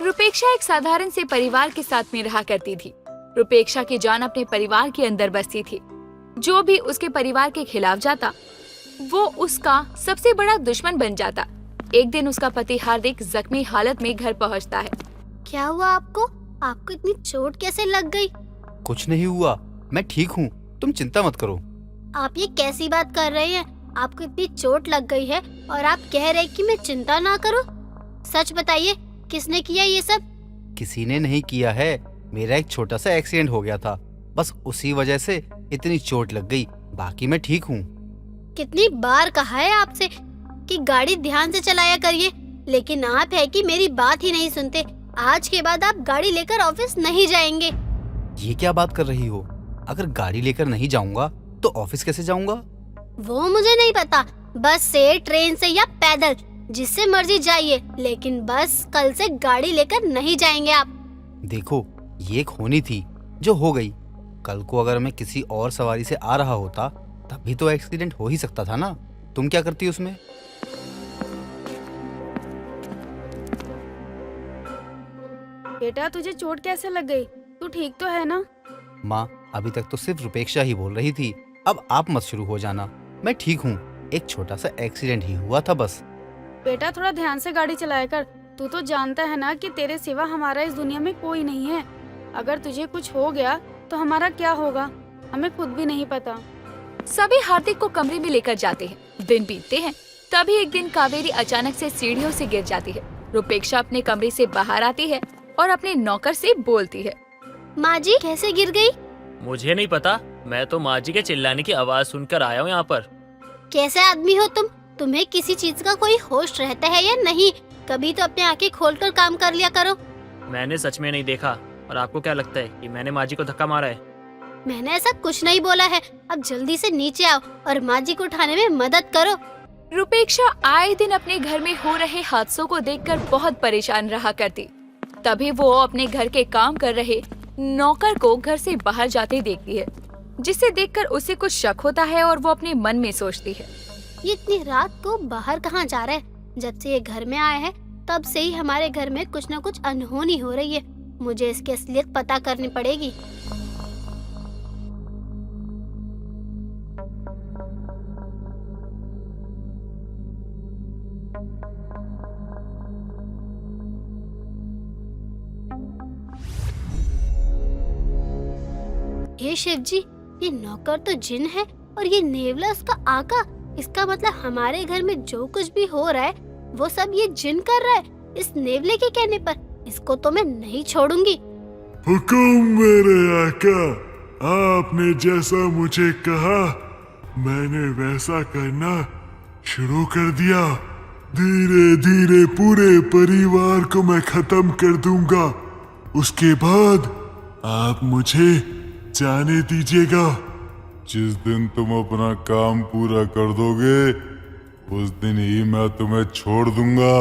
रुपेक्षा एक साधारण से परिवार के साथ में रहा करती थी। रुपेक्षा की जान अपने परिवार के अंदर बसती थी। जो भी उसके परिवार के खिलाफ जाता, वो उसका सबसे बड़ा दुश्मन बन जाता। एक दिन उसका पति हार्दिक जख्मी हालत में घर पहुंचता है। क्या हुआ आपको? आपको इतनी चोट कैसे लग गई? कुछ नहीं हुआ, मैं ठीक हूँ, तुम चिंता मत करो। आप ये कैसी बात कर रहे हैं? आपको इतनी चोट लग गई है और आप कह रहे कि मैं चिंता ना करूं? सच बताइए, किसने किया ये सब? किसी ने नहीं किया है, मेरा एक छोटा सा एक्सीडेंट हो गया था, बस उसी वजह से इतनी चोट लग गई, बाकी मैं ठीक हूँ। कितनी बार कहा है आपसे कि गाड़ी ध्यान से चलाया करिए, लेकिन आप है कि मेरी बात ही नहीं सुनते। आज के बाद आप गाड़ी लेकर ऑफिस नहीं जाएंगे। ये क्या बात कर रही हो? अगर गाड़ी लेकर नहीं जाऊंगा तो ऑफिस कैसे जाऊंगा? वो मुझे नहीं पता, बस से, ट्रेन से या पैदल, जिससे मर्जी जाइए, लेकिन बस कल से गाड़ी लेकर नहीं जाएंगे आप। देखो, ये एक होनी थी जो हो गई। कल को अगर मैं किसी और सवारी से आ रहा होता तब भी तो एक्सीडेंट हो ही सकता था ना। तुम क्या करती उसमें? बेटा, तुझे चोट कैसे लग गई? तू ठीक तो है ना? माँ, अभी तक तो सिर्फ रुपेक्षा ही बोल रही थी, अब आप मत शुरू हो जाना। मैं ठीक हूँ, एक छोटा सा एक्सीडेंट ही हुआ था बस। बेटा, थोड़ा ध्यान से गाड़ी चलाया कर। तू तो जानता है ना कि तेरे सिवा हमारा इस दुनिया में कोई नहीं है। अगर तुझे कुछ हो गया तो हमारा क्या होगा, हमें खुद भी नहीं पता। सभी हार्दिक को कमरे में लेकर जाते हैं। दिन बीतते हैं, तभी एक दिन कावेरी अचानक से सीढ़ियों से गिर जाती है। रुपेक्षा अपने कमरे से बाहर आती है और अपने नौकर से बोलती है, माँ जी कैसे गिर गई? मुझे नहीं पता, मैं तो माँ जी के चिल्लाने की आवाज सुनकर आया हूँ यहाँ पर। कैसे आदमी हो तुम? तुम्हें किसी चीज का कोई होश रहता है या नहीं? कभी तो अपनी आंखें खोलकर काम कर लिया करो। मैंने सच में नहीं देखा, और आपको क्या लगता है कि मैंने माँ जी को धक्का मारा है? मैंने ऐसा कुछ नहीं बोला है। अब जल्दी से नीचे आओ और माँ जी को उठाने में मदद करो। रुपेक्षा आए दिन अपने घर में हो रहे हादसों को देखकर बहुत परेशान रहा करती। तभी वो अपने घर के काम कर रहे नौकर को घर से बाहर जाते देखती है, जिसे देखकर उसे कुछ शक होता है और वो अपने मन में सोचती है, ये इतनी रात को बाहर कहाँ जा रहा है? जब से ये घर में आया है तब से ही हमारे घर में कुछ न कुछ अनहोनी हो रही है। मुझे इसकी असलियत पता करनी पड़ेगी। हे शिव जी, ये नौकर तो जिन है और ये नेवला उसका आका। इसका मतलब हमारे घर में जो कुछ भी हो रहा है वो सब ये जिन कर रहा है इस नेवले के कहने पर। इसको तो मैं नहीं छोड़ूंगी। हुकुम मेरे आका, आपने जैसा मुझे कहा मैंने वैसा करना शुरू कर दिया। धीरे धीरे पूरे परिवार को मैं खत्म कर दूंगा। उसके बाद आप मुझे जाने दीजिएगा। जिस दिन तुम अपना काम पूरा कर दोगे उस दिन ही मैं तुम्हें छोड़ दूंगा।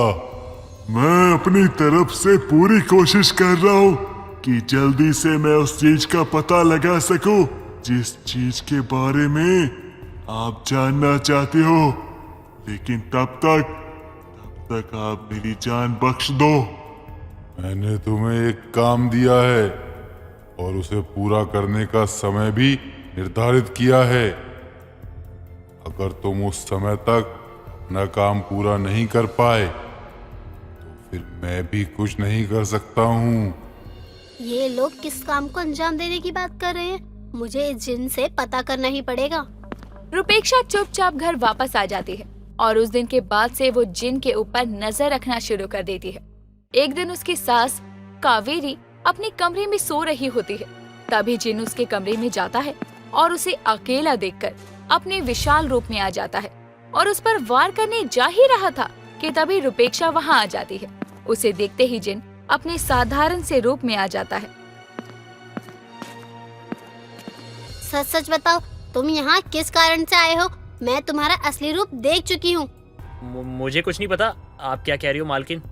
मैं अपनी तरफ से पूरी कोशिश कर रहा हूँ कि जल्दी से मैं उस चीज का पता लगा सकूं जिस चीज के बारे में आप जानना चाहते हो, लेकिन तब तक आप मेरी जान बख्श दो। मैंने तुम्हें एक काम दिया है और उसे पूरा करने का समय भी निर्धारित किया है। अगर तुम उस समय तक अपना काम पूरा नहीं कर पाए तो फिर मैं भी कुछ नहीं कर सकता हूँ। ये लोग किस काम को अंजाम देने की बात कर रहे हैं? मुझे इस जिन से पता करना ही पड़ेगा। रुपेक्षा चुपचाप घर वापस आ जाती है और उस दिन के बाद से वो जिन के ऊपर नजर रखना शुरू कर देती है। एक दिन उसकी सास कावेरी अपने कमरे में सो रही होती है। तभी जिन उसके कमरे में जाता है और उसे अकेला देखकर अपने विशाल रूप में आ जाता है और उस पर वार करने जा ही रहा था कि तभी रुपेक्षा वहाँ आ जाती है। उसे देखते ही जिन अपने साधारण से रूप में आ जाता है। सच सच बताओ, तुम यहाँ किस कारण से आए हो? मैं तुम्हारा असली रूप देख चुकी हूँ। मुझे कुछ नहीं पता, आप क्या कह रही हो मालकिन?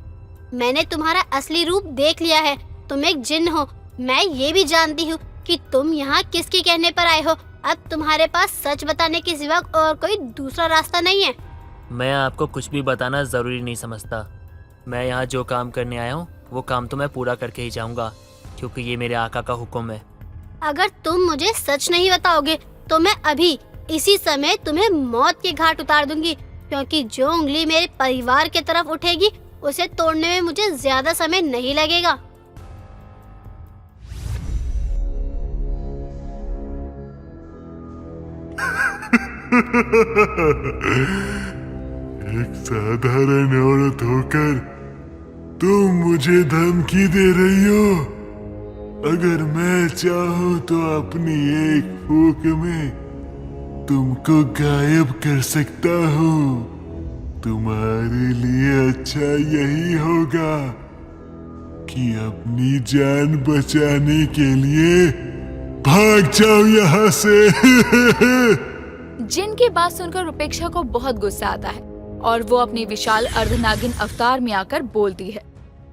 मैंने तुम्हारा असली रूप देख लिया है। तुम एक जिन हो। मैं ये भी जानती हूँ कि तुम यहाँ किसके कहने पर आए हो। अब तुम्हारे पास सच बताने के सिवा और कोई दूसरा रास्ता नहीं है। मैं आपको कुछ भी बताना जरूरी नहीं समझता। मैं यहाँ जो काम करने आया हूँ वो काम तो मैं पूरा करके ही जाऊंगा, क्योंकि ये मेरे आका का हुक्म है। अगर तुम मुझे सच नहीं बताओगे तो मैं अभी इसी समय तुम्हें मौत के घाट उतार दूंगी, क्योंकि जो उंगली मेरे परिवार की तरफ उठेगी उसे तोड़ने में मुझे ज्यादा समय नहीं लगेगा। एक साधारण औरत होकर तुम मुझे धमकी दे रही हो। अगर मैं चाहूँ तो अपनी एक फूंक में तुमको गायब कर सकता हूँ। तुम्हारे लिए अच्छा यही होगा कि अपनी जान बचाने के लिए भाग जाओ यहाँ से। जिन की बात सुनकर रुपेक्षा को बहुत गुस्सा आता है और वो अपनी विशाल अर्धनागिन अवतार में आकर बोलती है।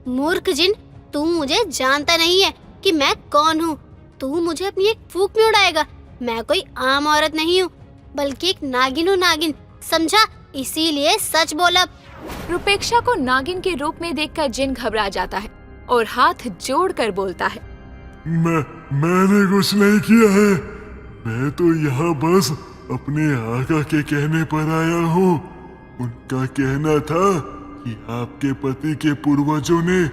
मूर्ख जिन, तू मुझे जानता नहीं है कि मैं कौन हूँ। तू मुझे अपनी एक फूंक में उड़ाएगा। मैं कोई आम औरत नहीं हूँ, बल्कि एक नागिन हूँ, नागिन, समझा? इसीलिए सच बोल अब। रुपेक्षा को नागिन के रूप में देखकर जिन घबरा जाता है और हाथ जोड़कर बोलता है। मैंने कुछ नहीं किया है। मैं तो यहाँ बस अपने आका के कहने पर आया हूँ। उनका कहना था कि आपके पति के पूर्वजों ने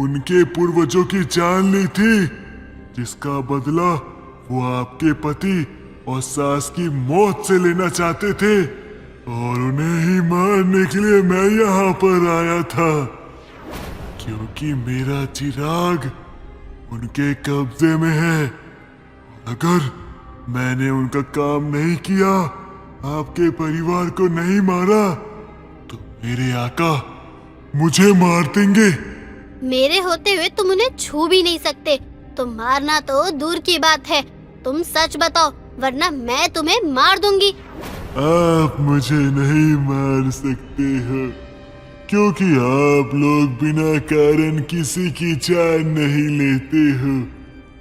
उनके पूर्वजों की जान ली थी, जिसका बदला वो आपके पति और सास की मौत से लेना चाहते थे, और उन्हें ही मारने के लिए मैं यहाँ पर आया था, क्योंकि मेरा चिराग उनके कब्जे में है। अगर मैंने उनका काम नहीं किया, आपके परिवार को नहीं मारा, तो मेरे आका मुझे मार देंगे। मेरे होते हुए तुम उन्हें छू भी नहीं सकते, तो मारना तो दूर की बात है। तुम सच बताओ, वरना मैं तुम्हें मार दूंगी। आप मुझे नहीं मार सकते हो, क्योंकि आप लोग बिना कारण किसी की जान नहीं लेते हो।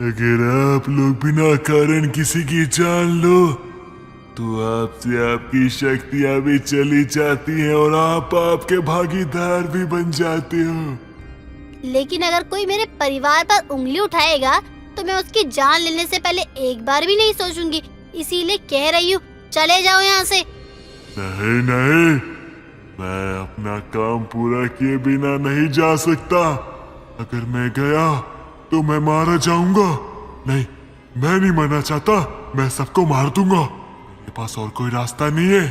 अगर आप लोग बिना कारण किसी की जान लो तो आपसे आपकी शक्तियां भी चली जाती हैं और आप आपके भागीदार भी बन जाते हो। लेकिन अगर कोई मेरे परिवार पर उंगली उठाएगा तो मैं उसकी जान लेने से पहले एक बार भी नहीं सोचूंगी। इसीलिए कह रही हूँ, चले जाओ यहाँ से। नहीं नहीं, मैं अपना काम पूरा किए बिना नहीं जा सकता। अगर मैं गया तो मैं मारा जाऊंगा। नहीं, मैं नहीं मरना चाहता। मैं सबको मार दूंगा। मेरे पास और कोई रास्ता नहीं है।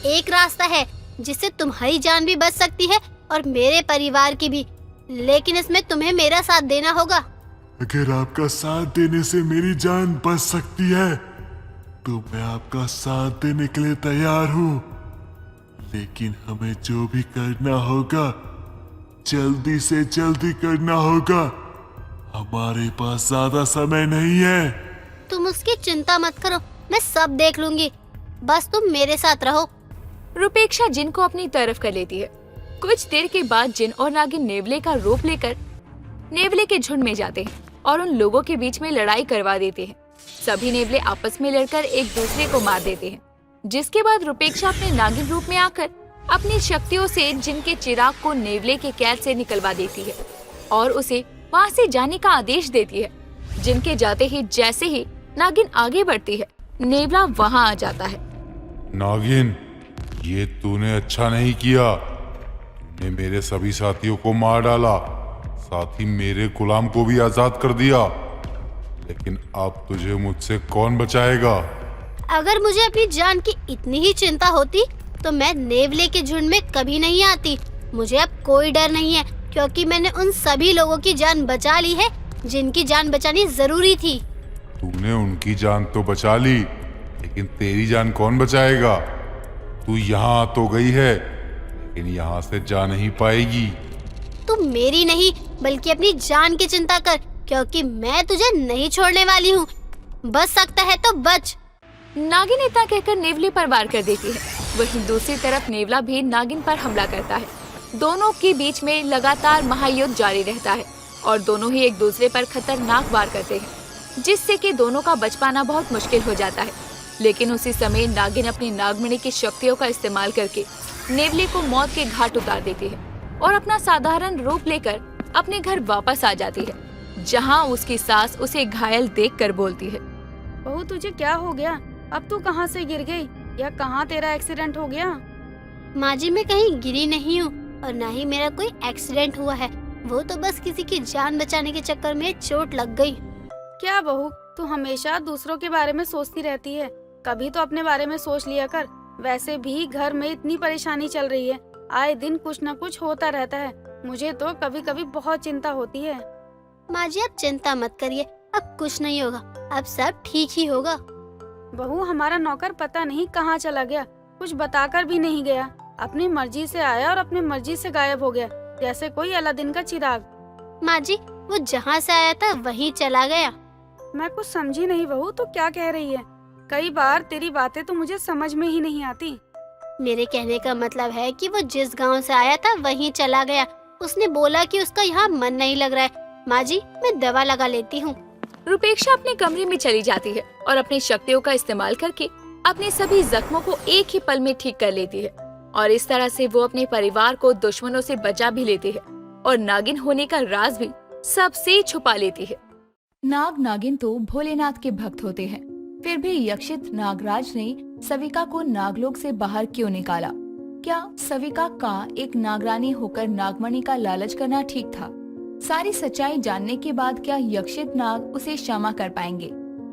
एक रास्ता है जिससे तुम्हारी जान भी बच सकती है और मेरे परिवार की भी, लेकिन इसमें तुम्हें मेरा साथ देना होगा। अगर आपका साथ देने से मेरी जान बच सकती है तो मैं आपका साथ देने के लिए तैयार हूँ, लेकिन हमें जो भी करना होगा जल्दी से जल्दी करना होगा। हमारे पास ज्यादा समय नहीं है। तुम उसकी चिंता मत करो, मैं सब देख लूंगी। बस तुम मेरे साथ रहो। रुपेक्षा जिन को अपनी तरफ कर लेती है। कुछ देर के बाद जिन और नागिन नेवले का रूप लेकर नेवले के झुंड में जाते हैं और उन लोगों के बीच में लड़ाई करवा देते हैं। सभी नेवले आपस में लड़कर एक दूसरे को मार देते हैं, जिसके बाद रुपेक्षा अपने नागिन रूप में आकर अपनी शक्तियों से जिन के चिराग को नेवले के कैद से निकलवा देती है और उसे वहाँ से जाने का आदेश देती है। जिन के जाते ही जैसे ही नागिन आगे बढ़ती है, नेवला वहाँ आ जाता है। नागिन, ये तूने अच्छा नहीं किया। तूने मेरे सभी साथियों को मार डाला, साथ ही मेरे गुलाम को भी आजाद कर दिया। लेकिन अब तुझे मुझसे कौन बचाएगा? अगर मुझे अपनी जान की इतनी ही चिंता होती तो मैं नेवले के झुंड में कभी नहीं आती। मुझे अब कोई डर नहीं है, क्योंकि मैंने उन सभी लोगों की जान बचा ली है जिनकी जान बचानी जरूरी थी। तूने उनकी जान तो बचा ली, लेकिन तेरी जान कौन बचाएगा? तू यहाँ तो गई है, लेकिन यहाँ से जा नहीं पाएगी। तू मेरी नहीं बल्कि अपनी जान की चिंता कर, क्योंकि मैं तुझे नहीं छोड़ने वाली हूँ। बच सकता है तो बच। नागिन इतना कहकर नेवले पर वार कर देती है। वहीं दूसरी तरफ नेवला भी नागिन पर हमला करता है। दोनों के बीच में लगातार महायुद्ध जारी रहता है और दोनों ही एक दूसरे पर खतरनाक वार करते हैं, जिससे कि दोनों का बच पाना बहुत मुश्किल हो जाता है। लेकिन उसी समय नागिन अपनी नागमणि की शक्तियों का इस्तेमाल करके नेवले को मौत के घाट उतार देती है और अपना साधारण रूप लेकर अपने घर वापस आ जाती है, जहाँ उसकी सास उसे घायल देखकर बोलती है, बहू तुझे क्या हो गया? अब तू कहाँ से गिर गई या कहाँ तेरा एक्सीडेंट हो गया? माँ जी, मैं कहीं गिरी नहीं हूँ और न ही मेरा कोई एक्सीडेंट हुआ है। वो तो बस किसी की जान बचाने के चक्कर में चोट लग गई। क्या बहू, तू हमेशा दूसरों के बारे में सोचती रहती है, कभी तो अपने बारे में सोच लिया कर। वैसे भी घर में इतनी परेशानी चल रही है, आए दिन कुछ न कुछ होता रहता है। मुझे तो कभी कभी बहुत चिंता होती है। माँ जी, आप चिंता मत करिए, अब कुछ नहीं होगा, अब सब ठीक ही होगा। बहू, हमारा नौकर पता नहीं कहाँ चला गया, कुछ बताकर भी नहीं गया। अपनी मर्जी से आया और अपनी मर्जी से गायब हो गया, जैसे कोई अलादीन का चिराग। माँ जी, वो जहाँ से आया था वहीं चला गया। मैं कुछ समझी नहीं बहू, तो क्या कह रही है? कई बार तेरी बातें तो मुझे समझ में ही नहीं आती। मेरे कहने का मतलब है कि वो जिस गांव से आया था वहीं चला गया। उसने बोला कि उसका यहाँ मन नहीं लग रहा है। माँ जी, मैं दवा लगा लेती हूँ। रुपेक्षा अपने कमरे में चली जाती है और अपनी शक्तियों का इस्तेमाल करके अपने सभी जख्मों को एक ही पल में ठीक कर लेती है, और इस तरह से वो अपने परिवार को दुश्मनों से बचा भी लेती है और नागिन होने का राज भी सबसे छुपा लेती है। नाग नागिन तो भोलेनाथ के भक्त होते हैं, फिर भी यक्षित नागराज ने सविका को नागलोक से बाहर क्यों निकाला? क्या सविका का एक नागरानी होकर नागमणि का लालच करना ठीक था? सारी सच्चाई जानने के बाद क्या यक्षित नाग उसे क्षमा कर पाएंगे?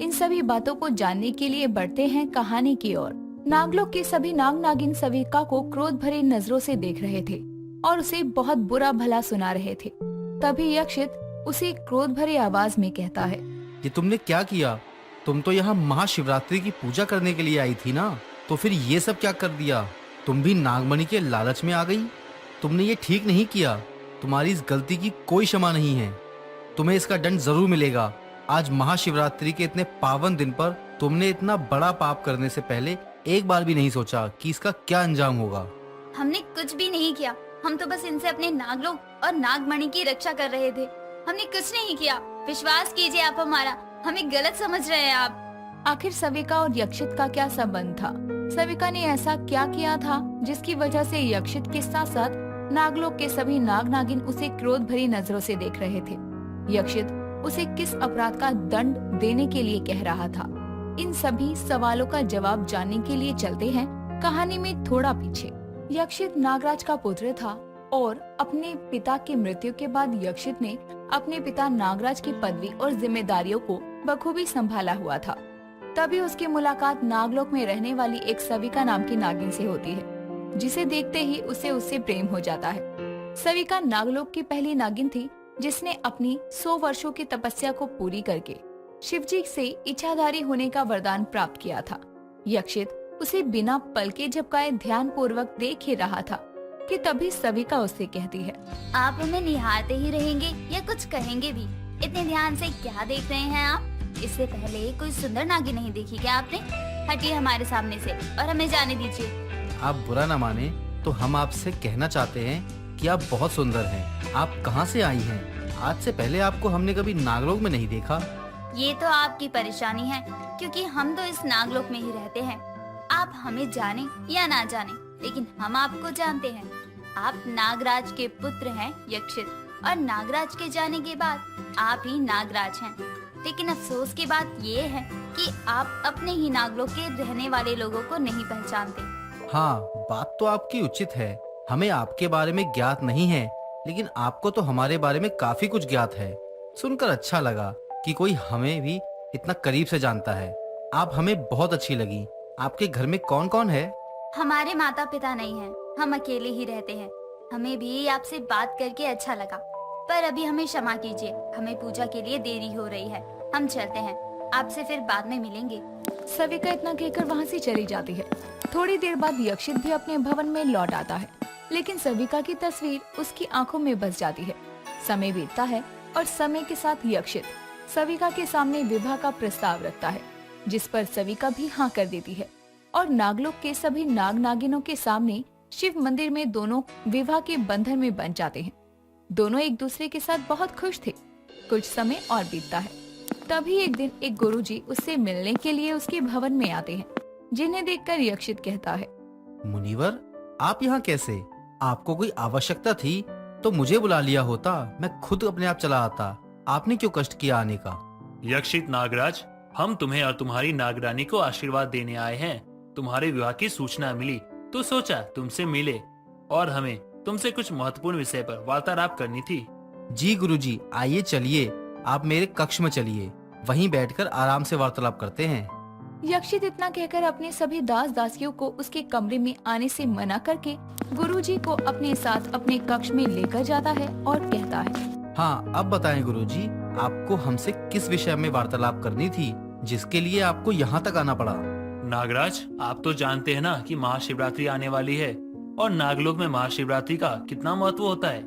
इन सभी बातों को जानने के लिए बढ़ते हैं कहानी की ओर। नागलोक के सभी नाग नागिन सविका को क्रोध भरी नजरों से देख रहे थे और उसे बहुत बुरा भला सुना रहे थे। तभी यक्षित उसे क्रोध भरी आवाज में कहता है, ये तुमने क्या किया? तुम तो यहाँ महाशिवरात्रि की पूजा करने के लिए आई थी ना, तो फिर ये सब क्या कर दिया? तुम भी नागमणि के लालच में आ गई। तुमने ये ठीक नहीं किया। तुम्हारी इस गलती की कोई क्षमा नहीं है। तुम्हें इसका दंड जरूर मिलेगा। आज महाशिवरात्रि के इतने पावन दिन पर तुमने इतना बड़ा पाप करने से पहले एक बार भी नहीं सोचा कि इसका क्या अंजाम होगा। हमने कुछ भी नहीं किया, हम तो बस इनसे अपने नागलोक और नागमणि की रक्षा कर रहे थे। हमने कुछ नहीं किया, विश्वास कीजिए आप हमारा, हमें गलत समझ रहे हैं आप। आखिर सविका और यक्षित का क्या संबंध था? सविका ने ऐसा क्या किया था जिसकी वजह से यक्षित के साथ साथ नागलोक के सभी नाग नागिन उसे क्रोध भरी नजरों से देख रहे थे? यक्षित उसे किस अपराध का दंड देने के लिए कह रहा था? इन सभी सवालों का जवाब जानने के लिए चलते हैं कहानी में थोड़ा पीछे। यक्षित नागराज का पुत्र था और अपने पिता की मृत्यु के बाद यक्षित ने अपने पिता नागराज की पदवी और जिम्मेदारियों को बखूबी संभाला हुआ था। तभी उसकी मुलाकात नागलोक में रहने वाली एक सविका नाम की नागिन से होती है, जिसे देखते ही उसे उससे प्रेम हो जाता है। सविका नागलोक की पहली नागिन थी जिसने अपनी 100 वर्षों की तपस्या को पूरी करके शिवजी से इच्छाधारी होने का वरदान प्राप्त किया था। यक्षित उसे बिना पलके झपकाए ध्यान पूर्वक देख ही रहा था कि तभी सविका उससे कहती है, आप हमें निहारते ही रहेंगे या कुछ कहेंगे भी? इतने ध्यान से क्या देख रहे हैं आप? इससे पहले कोई सुंदर नागिन नहीं देखी क्या आपने? हटिए हमारे सामने से और हमें जाने दीजिए। आप बुरा न माने तो हम आपसे कहना चाहते हैं कि आप बहुत सुंदर हैं। आप कहाँ से आई हैं? आज से पहले आपको हमने कभी नागलोक में नहीं देखा। ये तो आपकी परेशानी है, क्योंकि हम तो इस नागलोक में ही रहते हैं। आप हमें जाने या ना जाने, लेकिन हम आपको जानते हैं। आप नागराज के पुत्र हैं यक्षित, और नागराज के जाने के बाद आप ही नागराज हैं। लेकिन अफसोस की बात ये है कि आप अपने ही नागलोक के रहने वाले लोगों को नहीं पहचानते। हाँ, बात तो आपकी उचित है। हमें आपके बारे में ज्ञात नहीं है, लेकिन आपको तो हमारे बारे में काफी कुछ ज्ञात है। सुनकर अच्छा लगा कि कोई हमें भी इतना करीब से जानता है। आप हमें बहुत अच्छी लगी। आपके घर में कौन कौन है? हमारे माता पिता नहीं हैं, हम अकेले ही रहते हैं। हमें भी आपसे बात करके अच्छा लगा, पर अभी हमें क्षमा कीजिए, हमें पूजा के लिए देरी हो रही है। हम चलते हैं, आपसे फिर बाद में मिलेंगे। सविका इतना कहकर वहाँ से चली जाती है। थोड़ी देर बाद यक्षित भी अपने भवन में लौट आता है, लेकिन सविका की तस्वीर उसकी आंखों में बस जाती है। समय बीतता है और समय के साथ यक्षित सविका के सामने विवाह का प्रस्ताव रखता है, जिस पर सविका भी हाँ कर देती है और नागलोक के सभी नाग नागिनों के सामने शिव मंदिर में दोनों विवाह के बंधन में बंध जाते हैं। दोनों एक दूसरे के साथ बहुत खुश थे। कुछ समय और बीतता है। तभी एक दिन एक गुरुजी उससे मिलने के लिए उसके भवन में आते हैं, जिन्हें देखकर यक्षित कहता है, मुनिवर, आप यहाँ कैसे? आपको कोई आवश्यकता थी तो मुझे बुला लिया होता, मैं खुद अपने आप चला आता। आपने क्यों कष्ट किया आने का? यक्षित नागराज, हम तुम्हें और तुम्हारी नागरानी को आशीर्वाद देने आए हैं। तुम्हारे विवाह की सूचना मिली तो सोचा तुमसे मिले और हमें तुमसे कुछ महत्वपूर्ण विषय पर वार्तालाप करनी थी। जी गुरुजी, आइए चलिए, आप मेरे कक्ष में चलिए, वहीं बैठकर आराम से वार्तालाप करते हैं। यक्षित इतना कहकर अपने सभी दास दासियों को उसके कमरे में आने से मना करके गुरुजी को अपने साथ अपने कक्ष में लेकर जाता है और कहता है, हाँ, अब बताएं गुरुजी, आपको हमसे किस विषय में वार्तालाप करनी थी, जिसके लिए आपको यहाँ तक आना पड़ा? नागराज, आप तो जानते हैं ना कि महाशिवरात्रि आने वाली है और नागलोक में महाशिवरात्रि का कितना महत्व होता है।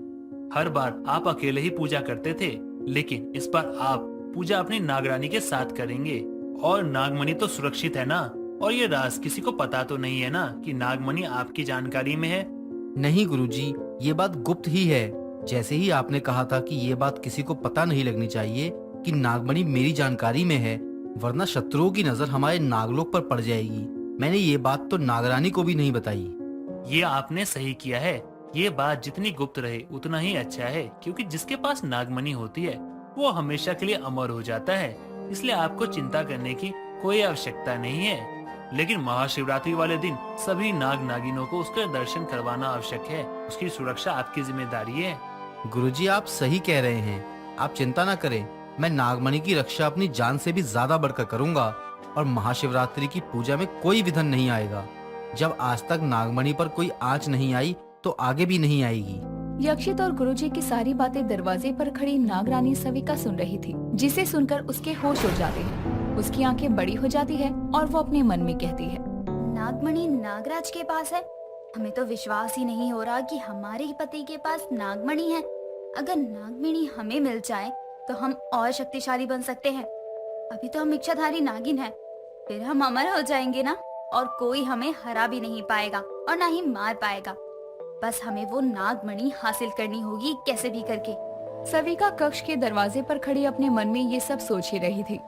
हर बार आप अकेले ही पूजा करते थे, लेकिन इस बार आप पूजा अपनी नागरानी के साथ करेंगे। और नागमणि तो सुरक्षित है ना, और ये राज किसी को पता तो नहीं है ना कि नागमणि आपकी जानकारी में है? नहीं गुरुजी, ये बात गुप्त ही है। जैसे ही आपने कहा था कि ये बात किसी को पता नहीं लगनी चाहिए कि नागमणि मेरी जानकारी में है, वरना शत्रुओं की नजर हमारे नागलोक पर पड़ जाएगी, मैंने ये बात तो नागरानी को भी नहीं बताई। ये आपने सही किया है। ये बात जितनी गुप्त रहे उतना ही अच्छा है, क्योंकि जिसके पास नागमणि होती है वो हमेशा के लिए अमर हो जाता है। इसलिए आपको चिंता करने की कोई आवश्यकता नहीं है। लेकिन महाशिवरात्रि वाले दिन सभी नाग नागिनों को उसका दर्शन करवाना आवश्यक है। उसकी सुरक्षा आपकी जिम्मेदारी है। गुरुजी, आप सही कह रहे हैं, आप चिंता न करें, मैं नागमणि की रक्षा अपनी जान से भी ज्यादा बढ़कर करूंगा और महाशिवरात्रि की पूजा में कोई विघ्न नहीं आएगा। जब आज तक नागमणि पर कोई आंच नहीं आई तो आगे भी नहीं आएगी। यक्षित और गुरुजी की सारी बातें दरवाजे पर खड़ी नागरानी सविका सुन रही थी, जिसे सुनकर उसके होश उड़ जाते हैं। उसकी आंखें बड़ी हो जाती है और वो अपने मन में कहती है, नागमणि नागराज के पास है। हमें तो विश्वास ही नहीं हो रहा कि हमारे पति के पास नागमणि है। अगर नागमणि हमें मिल जाए तो हम और शक्तिशाली बन सकते हैं। अभी तो हम इच्छाधारी नागिन हैं, फिर हम अमर हो जाएंगे ना, और कोई हमें हरा भी नहीं पाएगा और ना ही मार पाएगा। बस हमें वो नागमणि हासिल करनी होगी कैसे भी करके। सविका कक्ष के दरवाजे पर खड़ी अपने मन में ये सब सोच ही रही थी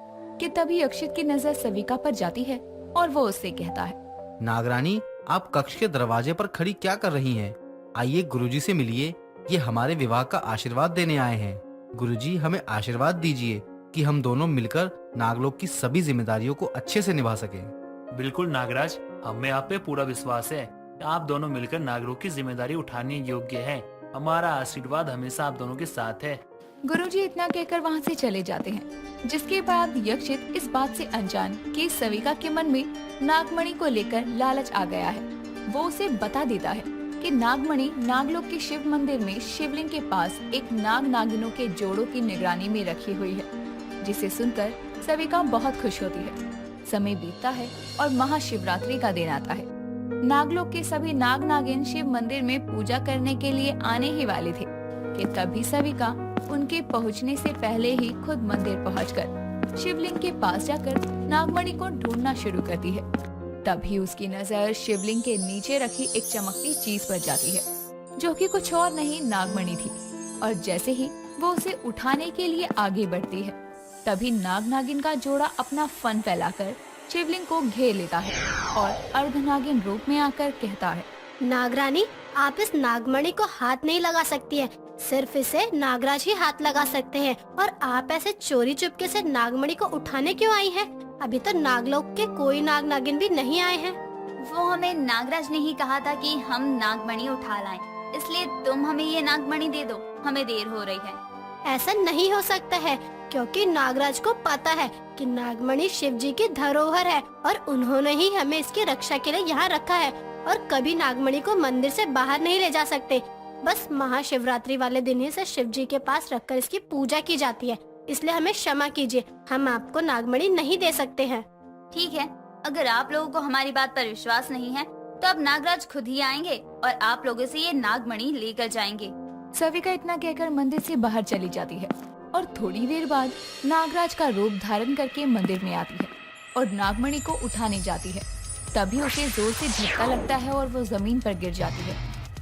कि तभी यक्षित की नजर सविका पर जाती है और वो उससे कहता है, नागरानी, आप कक्ष के दरवाजे पर खड़ी क्या कर रही हैं? आइए गुरुजी से मिलिए, ये हमारे विवाह का आशीर्वाद देने आए हैं। गुरुजी, हमें आशीर्वाद दीजिए कि हम दोनों मिलकर नागलोक की सभी जिम्मेदारियों को अच्छे से निभा सकें। बिल्कुल नागराज, हमें आप पे पूरा विश्वास है। आप दोनों मिलकर नागलोक की जिम्मेदारी उठाने योग्य हैं। हमारा आशीर्वाद हमेशा आप दोनों के साथ है। गुरुजी इतना कहकर वहाँ से चले जाते हैं, जिसके बाद यक्षित इस बात से अनजान कि सविका के मन में नागमणि को लेकर लालच आ गया है। वो उसे बता देता है कि नागमणि नागलोक के शिव मंदिर में शिवलिंग के पास एक नाग नागिनों के जोड़ों की निगरानी में रखी हुई है, जिसे सुनकर सविका बहुत खुश होती है। समय बीतता है और महाशिवरात्रि का दिन आता है। नागलोक के सभी नाग नागिन शिव मंदिर में पूजा करने के लिए आने ही वाले थे कि तभी सविका उनके पहुंचने से पहले ही खुद मंदिर पहुंचकर शिवलिंग के पास जाकर नागमणि को ढूंढना शुरू करती है। तभी उसकी नजर शिवलिंग के नीचे रखी एक चमकती चीज पर जाती है, जो कि कुछ और नहीं नागमणि थी। और जैसे ही वो उसे उठाने के लिए आगे बढ़ती है, तभी नाग नागिन का जोड़ा अपना फन फैलाकर शिवलिंग को घेर लेता है और अर्धनागिन रूप में आकर कहता है, नागरानी, आप इस नागमणि को हाथ नहीं लगा सकती है, सिर्फ इसे नागराज ही हाथ लगा सकते हैं। और आप ऐसे चोरी चुपके से नागमणि को उठाने क्यों आई हैं? अभी तो नागलोक के कोई नाग नागिन भी नहीं आए हैं। वो हमें नागराज ने ही कहा था कि हम नागमणि उठा लाएं, इसलिए तुम हमें ये नागमणि दे दो, हमें देर हो रही है। ऐसा नहीं हो सकता है, क्योंकि नागराज को पता है कि नागमणि शिव जी की धरोहर है और उन्होंने ही हमें इसकी रक्षा के लिए यहाँ रखा है और कभी नागमणि को मंदिर से बाहर नहीं ले जा सकते। बस महाशिवरात्रि वाले दिन ही से शिव जी के पास रखकर इसकी पूजा की जाती है, इसलिए हमें क्षमा कीजिए, हम आपको नागमणि नहीं दे सकते हैं। ठीक है, अगर आप लोगों को हमारी बात पर विश्वास नहीं है तो अब नागराज खुद ही आएंगे और आप लोगों से ये नागमणि लेकर जाएंगे। सविका इतना कहकर मंदिर से बाहर चली जाती है और थोड़ी देर बाद नागराज का रूप धारण करके मंदिर में आती है और नागमणि को उठाने जाती है। तभी उसे जोर से झटका लगता है और वो जमीन पर गिर जाती है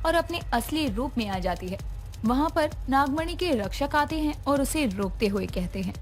और अपने असली रूप में आ जाती है। वहाँ पर नागमणि के रक्षक आते हैं और उसे रोकते हुए कहते हैं,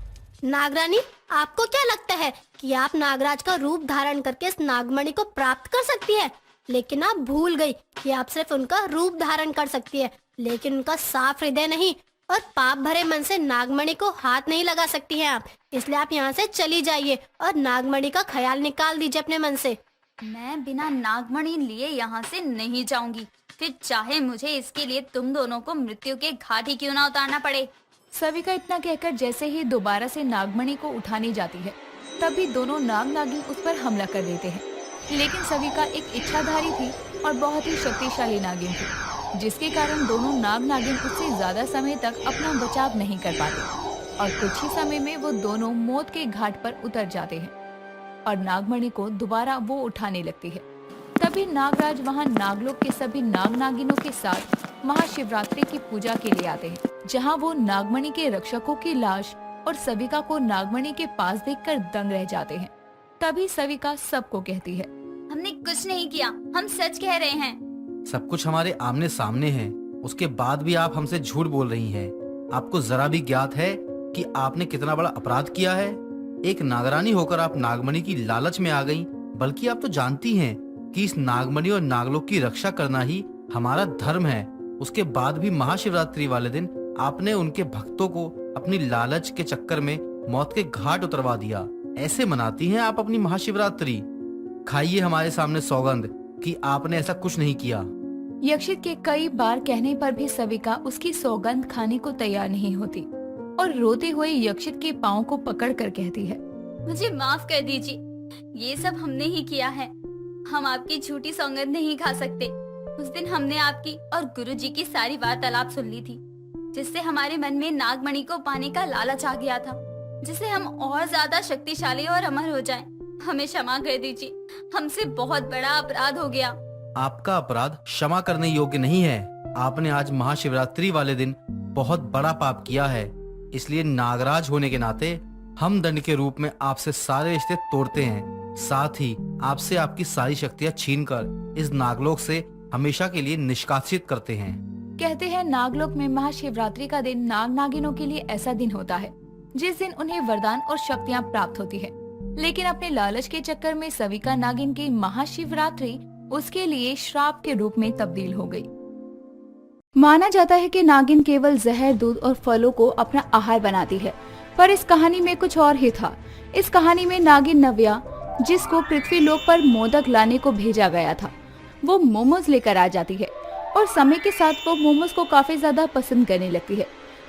नागरानी, आपको क्या लगता है कि आप नागराज का रूप धारण करके इस नागमणि को प्राप्त कर सकती है? लेकिन आप भूल गई कि आप सिर्फ उनका रूप धारण कर सकती है, लेकिन उनका साफ हृदय नहीं और पाप भरे मन से नागमणि को हाथ नहीं लगा सकती हैं आप। इसलिए आप यहाँ से चली जाइए और नागमणि का ख्याल निकाल दीजिए अपने मन से। मैं बिना नागमणि लिए यहाँ से नहीं जाऊंगी, फिर चाहे मुझे इसके लिए तुम दोनों को मृत्यु के घाट ही क्यों ना उतारना पड़े। सविका इतना कहकर जैसे ही दोबारा से नागमणि को उठाने जाती है, तभी दोनों नाग नागिन उस पर हमला कर देते हैं। लेकिन सविका एक इच्छाधारी थी और बहुत ही शक्तिशाली नागिन थी, जिसके कारण दोनों नाग नागिन उससे ज्यादा समय तक अपना बचाव नहीं कर पाते और कुछ ही समय में वो दोनों मौत के घाट पर उतर जाते हैं और नागमणि को दोबारा वो उठाने लगती है। तभी नागराज वहाँ नागलोक के सभी नाग नागिनों के साथ महाशिवरात्रि की पूजा के लिए आते हैं, जहाँ वो नागमणि के रक्षकों की लाश और सविका को नागमणि के पास देखकर दंग रह जाते हैं। तभी सविका सबको कहती है, हमने कुछ नहीं किया, हम सच कह रहे हैं। सब कुछ हमारे आमने सामने है, उसके बाद भी आप हमसे झूठ बोल रही हैं। आपको जरा भी ज्ञात है कि आपने कितना बड़ा अपराध किया है? एक नागरानी होकर आप नागमणि की लालच में आ गई। बल्कि आप तो जानती हैं कि इस नागमणि और नागलोक की रक्षा करना ही हमारा धर्म है। उसके बाद भी महाशिवरात्रि वाले दिन आपने उनके भक्तों को अपनी लालच के चक्कर में मौत के घाट उतरवा दिया। ऐसे मनाती हैं आप अपनी महाशिवरात्रि? खाइए हमारे सामने सौगंध कि आपने ऐसा कुछ नहीं किया। यक्षित के कई बार कहने पर भी सविका उसकी सौगंध खाने को तैयार नहीं होती और रोते हुए यक्षित के पाँव को पकड़ कर कहती है, मुझे माफ कर दीजिए, ये सब हमने ही किया है। हम आपकी झूठी सौगंध नहीं खा सकते। उस दिन हमने आपकी और गुरुजी की सारी वार्तालाप सुन ली थी, जिससे हमारे मन में नागमणि को पाने का लालच आ गया था, जिससे हम और ज्यादा शक्तिशाली और अमर हो जाएं। हमें क्षमा कर दीजिए, हमसे बहुत बड़ा अपराध हो गया। आपका अपराध क्षमा करने योग्य नहीं है। आपने आज महाशिवरात्रि वाले दिन बहुत बड़ा पाप किया है, इसलिए नागराज होने के नाते हम दंड के रूप में आपसे सारे रिश्ते तोड़ते हैं। साथ ही आपसे आपकी सारी शक्तियाँ छीनकर इस नागलोक से हमेशा के लिए निष्कासित करते हैं। कहते हैं नागलोक में महाशिवरात्रि का दिन नाग नागिनों के लिए ऐसा दिन होता है जिस दिन उन्हें वरदान और शक्तियाँ प्राप्त होती है। लेकिन अपने लालच के चक्कर में सविका नागिन की महाशिवरात्रि उसके लिए श्राप के रूप में तब्दील हो गई। माना जाता है कि नागिन केवल जहर, दूध और फलों को अपना आहार बनाती है, पर इस कहानी में कुछ और ही था। इस कहानी में नागिन नव्या, जिसको पृथ्वी लोक पर मोदक लाने को भेजा गया था, वो मोमोज लेकर आ जाती है और समय के साथ वो मोमोज को काफी ज्यादा पसंद करने लगती है।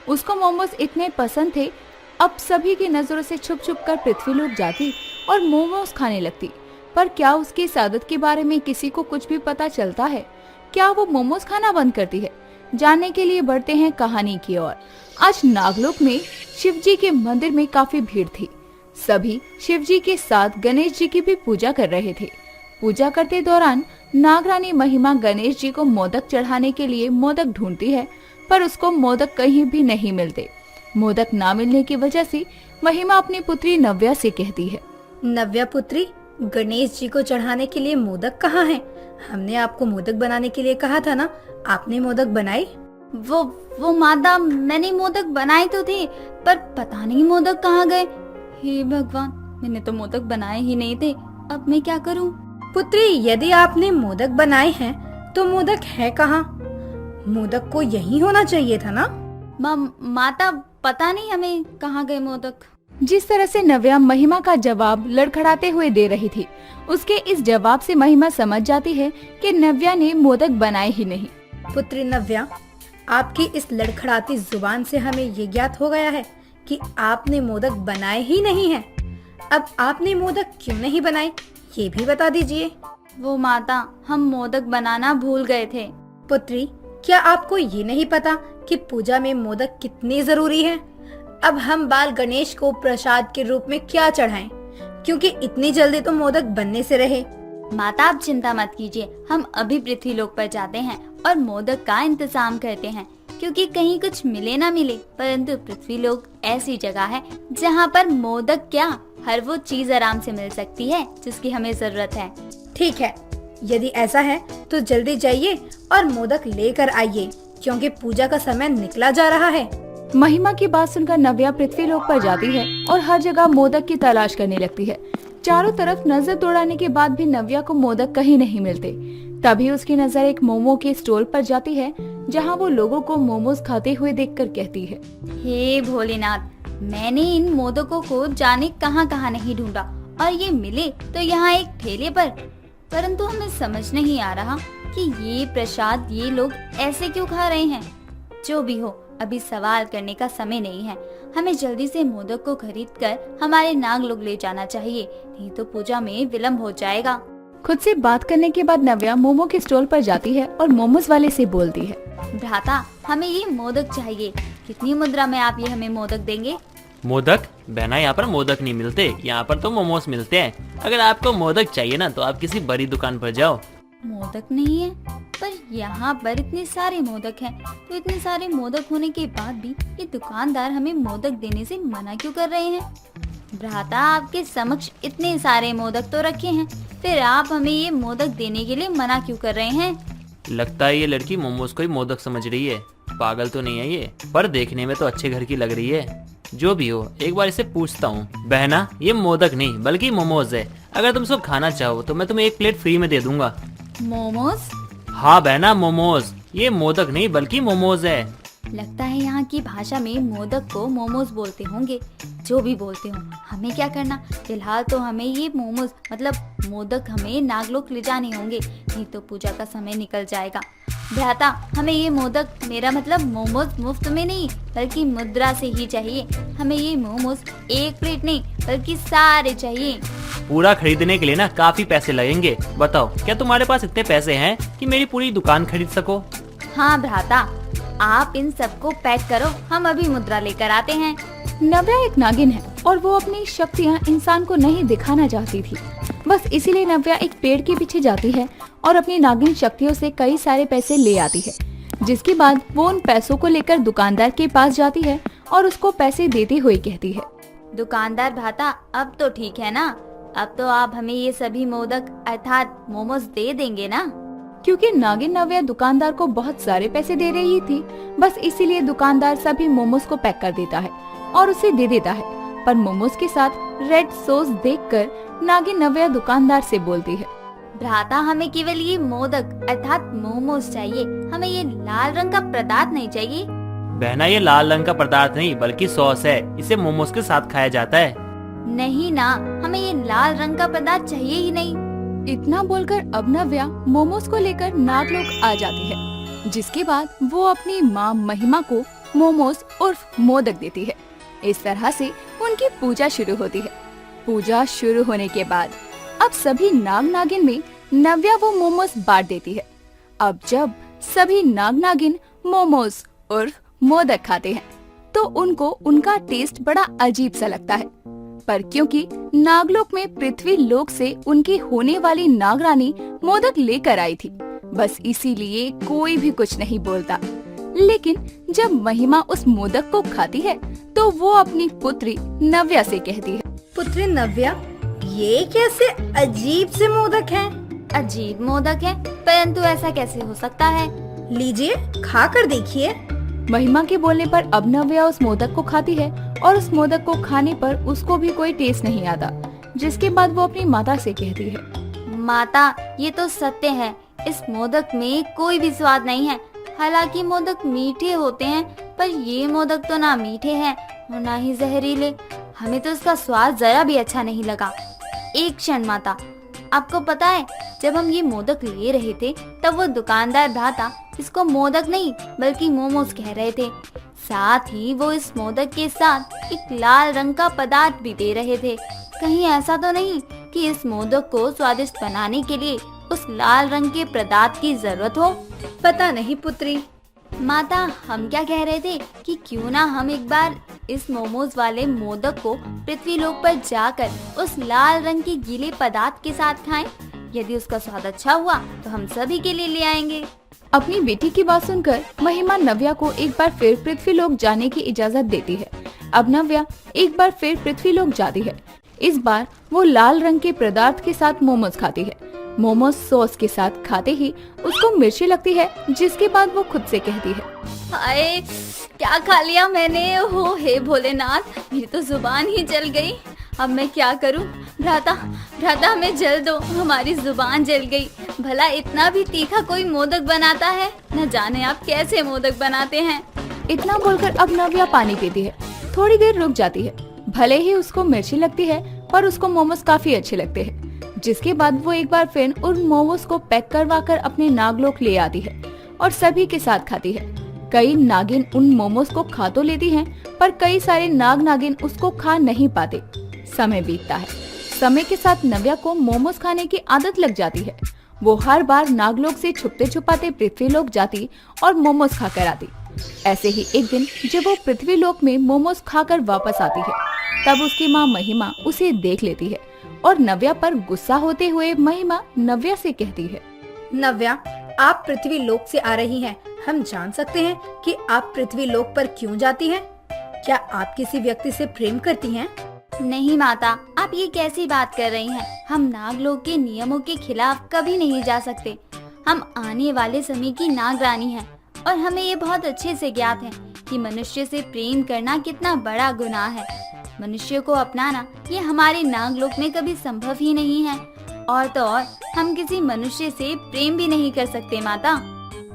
उसको मोमोज इतने पसंद थे, अब सभी की नजरों से छुप छुप कर पृथ्वी लोक जाती और मोमोज खाने लगती। पर क्या उसकी इस आदत के बारे में किसी को कुछ भी पता चलता है? क्या वो मोमोज खाना बंद करती है? जानने के लिए बढ़ते हैं कहानी की ओर। आज नागलोक में शिवजी के मंदिर में काफी भीड़ थी। सभी शिवजी के साथ गणेश जी की भी पूजा कर रहे थे। पूजा करते दौरान नागरानी महिमा गणेश जी को मोदक चढ़ाने के लिए मोदक ढूंढती है, पर उसको मोदक कहीं भी नहीं मिलते। मोदक ना मिलने की वजह से महिमा अपनी पुत्री नव्या से कहती है, नव्या पुत्री, गणेश जी को चढ़ाने के लिए मोदक कहाँ हैं? हमने आपको मोदक बनाने के लिए कहा था ना, आपने मोदक बनाए? वो माता, मैंने मोदक बनाए तो थे, पर पता नहीं मोदक कहाँ गए। हे भगवान, मैंने तो मोदक बनाए ही नहीं थे, अब मैं क्या करूं? पुत्री, यदि आपने मोदक बनाए हैं तो मोदक है कहाँ? मोदक को यही होना चाहिए था ना। माता, पता नहीं हमें कहाँ गए मोदक। जिस तरह से नव्या महिमा का जवाब लड़खड़ाते हुए दे रही थी, उसके इस जवाब से महिमा समझ जाती है कि नव्या ने मोदक बनाए ही नहीं। पुत्री नव्या, आपकी इस लड़खड़ाती जुबान से हमें ये ज्ञात हो गया है कि आपने मोदक बनाए ही नहीं हैं। अब आपने मोदक क्यों नहीं बनाए, ये भी बता दीजिए। वो माता, हम मोदक बनाना भूल गए थे। पुत्री, क्या आपको ये नहीं पता कि पूजा में मोदक कितने जरूरी है? अब हम बाल गणेश को प्रसाद के रूप में क्या चढ़ाएं? क्योंकि इतनी जल्दी तो मोदक बनने से रहे। माता, आप चिंता मत कीजिए, हम अभी पृथ्वी लोक पर जाते हैं और मोदक का इंतजाम करते हैं, क्योंकि कहीं कुछ मिले ना मिले, परंतु पृथ्वी लोक ऐसी जगह है जहाँ पर मोदक क्या, हर वो चीज आराम से मिल सकती है जिसकी हमें जरूरत है। ठीक है, यदि ऐसा है तो जल्दी जाइए और मोदक लेकर आइए, क्योंकि पूजा का समय निकला जा रहा है। महिमा की बात सुनकर नव्या पृथ्वी लोक पर जाती है और हर जगह मोदक की तलाश करने लगती है, चारों तरफ नजर दौड़ाने के बाद भी नव्या को मोदक कहीं नहीं मिलते। तभी उसकी नजर एक मोमो के स्टोर पर जाती है, जहां वो लोगों को मोमोज खाते हुए देखकर कहती है, हे भोलेनाथ, मैंने इन मोदकों को जाने कहां कहां नहीं ढूंढा और ये मिले तो यहाँ एक ठेले पर। परंतु हमें समझ नहीं आ रहा कि ये प्रसाद ये लोग ऐसे क्यों खा रहे हैं। जो भी हो, अभी सवाल करने का समय नहीं है। हमें जल्दी से मोदक को खरीदकर हमारे नाग लोग ले जाना चाहिए, नहीं तो पूजा में विलम्ब हो जाएगा। खुद से बात करने के बाद नव्या मोमो के स्टॉल पर जाती है और मोमोज वाले से बोलती है, भ्राता, हमें ये मोदक चाहिए। कितनी मुद्रा में आप ये हमें मोदक देंगे? मोदक? बहना, यहाँ पर मोदक नहीं मिलते, यहाँ पर तो मोमोज मिलते हैं। अगर आपको मोदक चाहिए ना तो आप किसी बड़ी दुकान पर जाओ। मोदक नहीं है, पर यहाँ पर इतने सारे मोदक हैं। तो इतने सारे मोदक होने के बाद भी ये दुकानदार हमें मोदक देने से मना क्यों कर रहे हैं? भ्राता, आपके समक्ष इतने सारे मोदक तो रखे हैं, फिर आप हमें ये मोदक देने के लिए मना क्यों कर रहे हैं? लगता है ये लड़की मोमोज को ही मोदक समझ रही है। पागल तो नहीं है ये, पर देखने में तो अच्छे घर की लग रही है। जो भी हो, एक बार इसे पूछता हूँ। बहना, ये मोदक नहीं बल्कि मोमोज है। अगर तुम इसको खाना चाहो तो मैं तुम्हें एक प्लेट फ्री में दे दूंगा। मोमोज? हाँ बहना, मोमोज। ये मोदक नहीं बल्कि मोमोज है। लगता है यहाँ की भाषा में मोदक को मोमोज बोलते होंगे। जो भी बोलते हो, हमें क्या करना। फिलहाल तो हमें ये मोमोज मतलब मोदक हमें नागलोक ले जाने होंगे, नहीं तो पूजा का समय निकल जाएगा। भ्राता, हमें ये मोदक, मेरा मतलब मोमोज, मुफ्त में नहीं बल्कि मुद्रा से ही चाहिए। हमें ये मोमोज एक प्लेट नहीं बल्कि सारे चाहिए। पूरा खरीदने के लिए ना काफी पैसे लगेंगे। बताओ, क्या तुम्हारे पास इतने पैसे हैं कि मेरी पूरी दुकान खरीद सको? हाँ भ्राता, आप इन सबको पैक करो, हम अभी मुद्रा लेकर आते हैं। नव्या एक नागिन है और वो अपनी शक्तियाँ इंसान को नहीं दिखाना चाहती थी। बस इसीलिए नव्या एक पेड़ के पीछे जाती है और अपनी नागिन शक्तियों से कई सारे पैसे ले आती है, जिसके बाद वो उन पैसों को लेकर दुकानदार के पास जाती है और उसको पैसे देते हुए कहती है, दुकानदार भ्राता, अब तो ठीक है ना? अब तो आप हमें ये सभी मोदक अर्थात मोमोज दे देंगे ना? क्योंकि नागिन नव्या दुकानदार को बहुत सारे पैसे दे रही थी, बस इसीलिए दुकानदार सभी मोमोज को पैक कर देता है और उसे दे देता है। पर मोमोज के साथ रेड सॉस देखकर नागिन नव्या दुकानदार से बोलती है, भ्राता, हमें केवल ये मोदक अर्थात मोमोज चाहिए, हमें ये लाल रंग का पदार्थ नहीं चाहिए। बहना, ये लाल रंग का पदार्थ नहीं बल्कि सॉस है। इसे मोमोज के साथ खाया जाता है। नहीं ना, हमें ये लाल रंग का पदार्थ चाहिए ही नहीं। इतना बोलकर अब नव्या मोमोज को लेकर नागलोक आ जाती है, जिसके बाद वो अपनी माँ महिमा को मोमोज उर्फ मोदक देती है। इस तरह से उनकी पूजा शुरू होती है। पूजा शुरू होने के बाद अब सभी नाग नागिन में नव्या वो मोमोज बांट देती है। अब जब सभी नाग नागिन मोमोज उर्फ मोदक खाते हैं तो उनको उनका टेस्ट बड़ा अजीब सा लगता है, पर क्योंकि नागलोक में पृथ्वी लोक से उनकी होने वाली नागरानी मोदक लेकर आई थी, बस इसीलिए कोई भी कुछ नहीं बोलता। लेकिन जब महिमा उस मोदक को खाती है तो वो अपनी पुत्री नव्या से कहती है, पुत्री नव्या, ये कैसे अजीब से मोदक हैं? अजीब मोदक है, परंतु ऐसा कैसे हो सकता है? लीजिए, खा कर देखिए। महिमा के बोलने पर अब नव्या उस मोदक को खाती है और उस मोदक को खाने पर उसको भी कोई टेस्ट नहीं आता, जिसके बाद वो अपनी माता से कहती है, माता, ये तो सत्य है, इस मोदक में कोई भी स्वाद नहीं है। हालांकि मोदक मीठे होते हैं, पर ये मोदक तो ना मीठे हैं और ना ही जहरीले। हमें तो इसका स्वाद जरा भी अच्छा नहीं लगा। एक क्षण माता, आपको पता है, जब हम ये मोदक ले रहे थे तब वो दुकानदार भ्राता इसको मोदक नहीं बल्कि मोमोज कह रहे थे। साथ ही वो इस मोदक के साथ एक लाल रंग का पदार्थ भी दे रहे थे। कहीं ऐसा तो नहीं कि इस मोदक को स्वादिष्ट बनाने के लिए उस लाल रंग के पदार्थ की जरूरत हो? पता नहीं पुत्री। माता, हम क्या कह रहे थे कि क्यों ना हम एक बार इस मोमोज वाले मोदक को पृथ्वी लोक पर जाकर उस लाल रंग के गीले पदार्थ के साथ खाएं। यदि उसका स्वाद अच्छा हुआ तो हम सभी के लिए ले आएंगे। अपनी बेटी की बात सुनकर महिमा नव्या को एक बार फिर पृथ्वी लोक जाने की इजाजत देती है। अब नव्या एक बार फिर पृथ्वी लोक जाती है। इस बार वो लाल रंग के पदार्थ के साथ मोमोज खाती है। मोमोज सॉस के साथ खाते ही उसको मिर्ची लगती है, जिसके बाद वो खुद से कहती है, हाय, क्या खा लिया मैंने? हो हे भोलेनाथ, मेरी तो जुबान ही जल गई। अब मैं क्या करूं? भ्राता भ्राता हमें जल दो, हमारी जुबान जल गई। भला इतना भी तीखा कोई मोदक बनाता है? न जाने आप कैसे मोदक बनाते हैं। इतना बोलकर अब नव्या पानी पीती है। थोड़ी देर रुक जाती है। भले ही उसको मिर्ची लगती है पर उसको मोमोज काफी अच्छे लगते हैं। जिसके बाद वो एक बार फिर उन मोमोज को पैक करवा कर अपने नागलोक ले आती है और सभी के साथ खाती है। कई नागिन उन मोमोज को खा तो लेती हैं, पर कई सारे नाग नागिन उसको खा नहीं पाते। समय बीतता है। समय के साथ नव्या को मोमोज खाने की आदत लग जाती है। वो हर बार नागलोक से छुपते छुपाते पृथ्वीलोक जाती और मोमोज खाकर आती। ऐसे ही एक दिन जब वो पृथ्वीलोक में मोमोज खाकर वापस आती है, तब उसकी माँ महिमा उसे देख लेती है और नव्या पर गुस्सा होते हुए महिमा नव्या से कहती है, नव्या, आप पृथ्वी लोक से आ रही हैं। हम जान सकते हैं कि आप पृथ्वी लोक पर क्यों जाती हैं? क्या आप किसी व्यक्ति से प्रेम करती हैं? नहीं माता, आप ये कैसी बात कर रही हैं? हम नागलोक के नियमों के खिलाफ कभी नहीं जा सकते। हम आने वाले समय की नाग रानी हैं और हमें ये बहुत अच्छे से ज्ञात है कि मनुष्य से प्रेम करना कितना बड़ा गुनाह है। मनुष्य को अपनाना ये हमारे नागलोक में कभी संभव ही नहीं है। और तो और हम किसी मनुष्य से प्रेम भी नहीं कर सकते माता।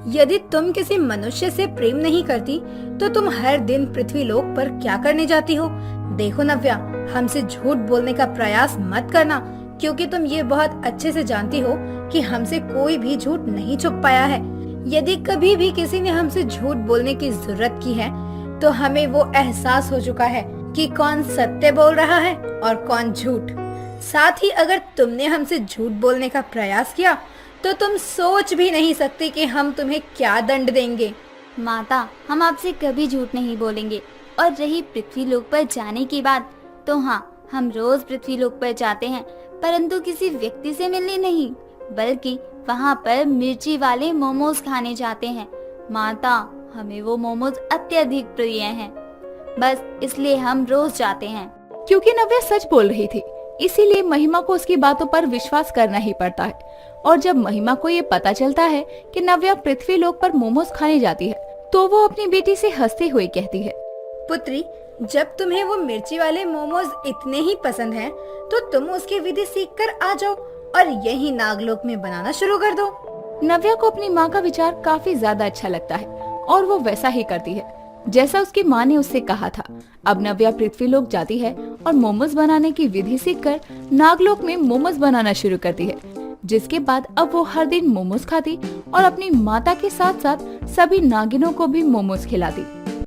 यदि तुम किसी मनुष्य से प्रेम नहीं करती तो तुम हर दिन पृथ्वी लोक पर क्या करने जाती हो? देखो नव्या, हमसे झूठ बोलने का प्रयास मत करना, क्योंकि तुम ये बहुत अच्छे से जानती हो कि हमसे कोई भी झूठ नहीं छुप पाया है। यदि कभी भी किसी ने हमसे झूठ बोलने की जरूरत की है तो हमें वो एहसास हो चुका है कि कौन सत्य बोल रहा है और कौन झूठ। साथ ही अगर तुमने हमसे झूठ बोलने का प्रयास किया तो तुम सोच भी नहीं सकती कि हम तुम्हें क्या दंड देंगे। माता, हम आपसे कभी झूठ नहीं बोलेंगे। और रही पृथ्वी लोक पर जाने की बात, तो हाँ, हम रोज पृथ्वी लोक पर जाते हैं, परंतु किसी व्यक्ति से मिलने नहीं, बल्कि वहाँ पर मिर्ची वाले मोमोज खाने जाते हैं। माता, हमें वो मोमोज अत्यधिक प्रिय हैं, बस इसलिए हम रोज जाते हैं। क्योंकि नव्या सच बोल रही थी, इसीलिए महिमा को उसकी बातों पर विश्वास करना ही पड़ता है। और जब महिमा को ये पता चलता है कि नव्या पृथ्वी लोक पर मोमोज खाने जाती है, तो वो अपनी बेटी से हंसते हुए कहती है, पुत्री, जब तुम्हें वो मिर्ची वाले मोमोज इतने ही पसंद हैं, तो तुम उसकी विधि सीख कर आ जाओ और यही नागलोक में बनाना शुरू कर दो। नव्या को अपनी माँ का विचार काफी ज्यादा अच्छा लगता है और वो वैसा ही करती है जैसा उसकी माँ ने उससे कहा था। अब नव्या पृथ्वीलोक जाती है और मोमोज बनाने की विधि सीखकर नागलोक में मोमोज बनाना शुरू करती है। जिसके बाद अब वो हर दिन मोमोज खाती और अपनी माता के साथ साथ सभी नागिनों को भी मोमोज खिलाती।